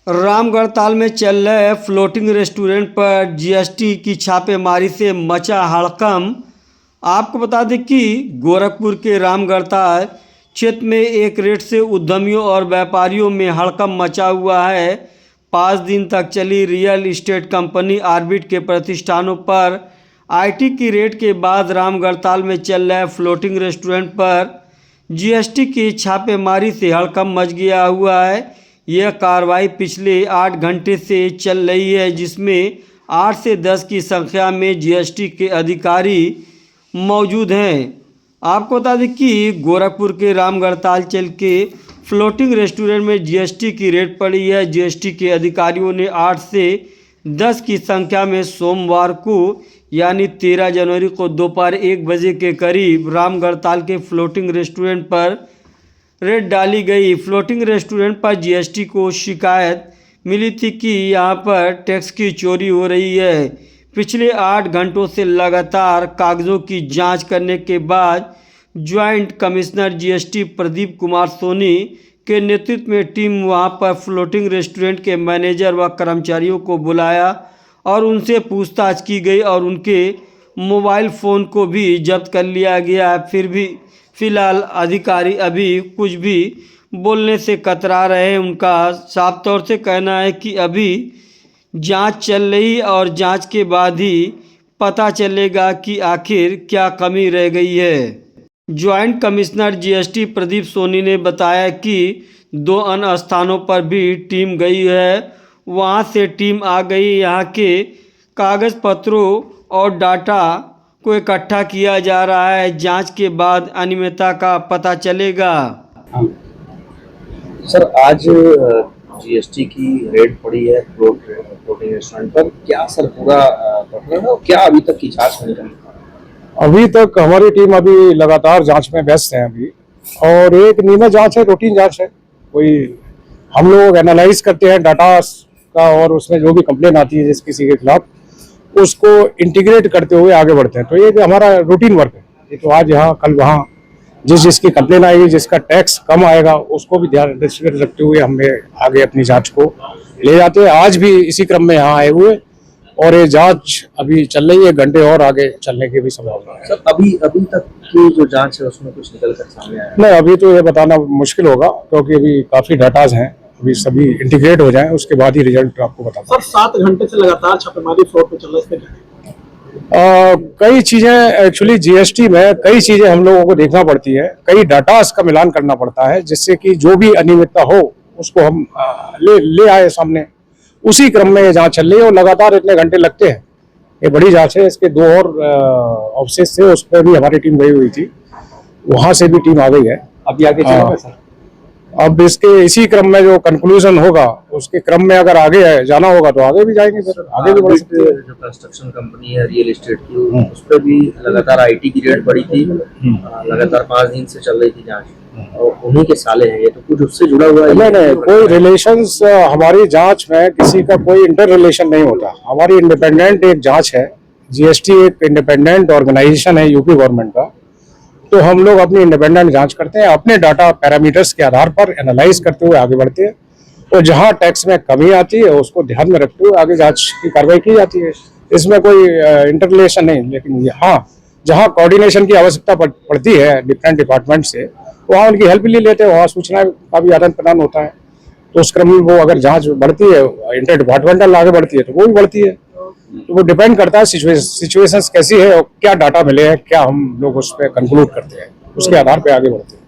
रामगढ़ ताल में चल रहे फ्लोटिंग रेस्टोरेंट पर जीएसटी की छापेमारी से मचा हड़कंप। आपको बता दें कि गोरखपुर के रामगढ़ ताल क्षेत्र में एक रेट से उद्यमियों और व्यापारियों में हड़कंप मचा हुआ है। 5 दिन तक चली रियल इस्टेट कंपनी ऑर्बिट के प्रतिष्ठानों पर आईटी की रेड के बाद रामगढ़ ताल में चल रहे फ्लोटिंग रेस्टोरेंट पर जीएसटी की छापेमारी से हड़कंप मच गया हुआ है। यह कार्रवाई पिछले 8 घंटे से चल रही है, जिसमें 8 से 10 की संख्या में जीएसटी के अधिकारी मौजूद हैं। आपको बता दें कि गोरखपुर के रामगढ़ ताल चल के फ्लोटिंग रेस्टोरेंट में जीएसटी की रेड पड़ी है। जीएसटी के अधिकारियों ने 8 से 10 की संख्या में सोमवार को यानी 13 जनवरी को दोपहर 1 बजे के करीब रामगढ़ ताल के फ्लोटिंग रेस्टोरेंट पर रेड डाली गई। फ्लोटिंग रेस्टोरेंट पर जीएसटी को शिकायत मिली थी कि यहां पर टैक्स की चोरी हो रही है। पिछले 8 घंटों से लगातार कागजों की जांच करने के बाद joint commissioner GST Pradeep Kumar Soni के नेतृत्व में टीम वहां पर फ्लोटिंग रेस्टोरेंट के मैनेजर व कर्मचारियों को बुलाया और उनसे पूछताछ की गई और उनके मोबाइल फ़ोन को भी जब्त कर लिया गया। फिर भी फिलहाल अधिकारी अभी कुछ भी बोलने से कतरा रहे हैं। उनका साफ तौर से कहना है कि अभी जांच चल रही और जांच के बाद ही पता चलेगा कि आखिर क्या कमी रह गई है। Joint commissioner GST Pradeep Soni ने बताया कि 2 अन्य स्थानों पर भी टीम गई है। वहां से टीम आ गई। यहाँ के कागज़ पत्रों और डाटा को इकट्ठा किया जा रहा है। जांच के बाद अनियमितता का पता चलेगा। सर, आज जीएसटी की रेड पड़ी है फ्लोटिंग रेस्टोरेंट पर। क्या सर पूरा प्रकरण है और क्या अभी तक की जांच में निकली? अभी तक हमारी टीम अभी लगातार जांच में व्यस्त है अभी, और एक नियमित जांच है, रूटीन जांच है। कोई हम लोग एनालाइज करते हैं डाटा का और उसमें जो भी कंप्लेन आती है जिस किसी के खिलाफ उसको इंटीग्रेट करते हुए आगे बढ़ते हैं। तो ये हमारा रूटीन वर्क है। ये तो आज यहाँ कल वहाँ जिसकी कंप्लेन आएगी, जिसका टैक्स कम आएगा, उसको भी ध्यान दृष्टिगत रखते हुए हमें आगे अपनी जांच को ले जाते हैं। आज भी इसी क्रम में यहाँ आए हुए और ये जांच अभी चल रही है। घंटे और आगे चलने की भी संभावना है। सर, अभी तक की जो जांच है उसमें कुछ निकल कर सामने आया? नहीं, अभी तो ये बताना मुश्किल होगा क्योंकि अभी काफी डाटाज हैं। अभी सभी इंटीग्रेट हो जाएं, उसके बाद ही रिजल्ट आपको बताऊंगा। सर, 7 घंटे से लगातार छापेमारी फ्लोर पे चल रहा है, इसमें कई चीजें एक्चुअली जीएसटी में कई चीजें हम लोगों को देखना पड़ती है। कई डाटास का मिलान करना पड़ता है जिससे कि जो भी अनियमितता हो उसको हम ले आए सामने। उसी क्रम में ये जांच चल रही है और लगातार इतने घंटे लगते हैं। ये बड़ी जांच है। इसके 2 और ऑफिस थे, उस पर भी हमारी टीम गई हुई थी, वहां से भी टीम आ गई है। अभी आगे चलेगा सर? अब इसके इसी क्रम में जो कंक्लूजन होगा उसके क्रम में अगर आगे जाना होगा तो आगे भी जाएंगे। फिर आगे भी बढ़ सकते हैं। जो कंस्ट्रक्शन कंपनी है रियल एस्टेट की, उस पर भी लगातार आईटी की रेड पड़ी थी। लगातार 5 दिन से चल रही थी जांच और उन्हीं के साले हैं ये, तो कुछ उससे जुड़ा हुआ है? नहीं, कोई रिलेशंस हमारी जांच में किसी का कोई इंटर रिलेशन नहीं होता। हमारी इंडिपेंडेंट एक जांच है। जीएसटी एक इंडिपेंडेंट ऑर्गेनाइजेशन है यूपी गवर्नमेंट का। तो हम लोग अपनी इंडिपेंडेंट जांच करते हैं, अपने डाटा पैरामीटर्स के आधार पर एनालाइज करते हुए आगे बढ़ते हैं। तो जहां टैक्स में कमी आती है उसको ध्यान में रखते हुए आगे जांच की कार्रवाई की जाती है। इसमें कोई इंटर रिलेशन नहीं। लेकिन हाँ, जहां कोऑर्डिनेशन की आवश्यकता पड़ती है डिफरेंट डिपार्टमेंट से, वहाँ उनकी हेल्प ले लेते हैं। वहाँ सूचना का भी आदान प्रदान होता है। तो उस क्रम में वो अगर जाँच बढ़ती है, इंटर डिपार्टमेंटल आगे बढ़ती है, तो वो भी बढ़ती है। तो वो डिपेंड करता है सिचुएशंस कैसी है और क्या डाटा मिले हैं, क्या हम लोग उस पर कंक्लूड करते हैं, उसके आधार पे आगे बढ़ते हैं।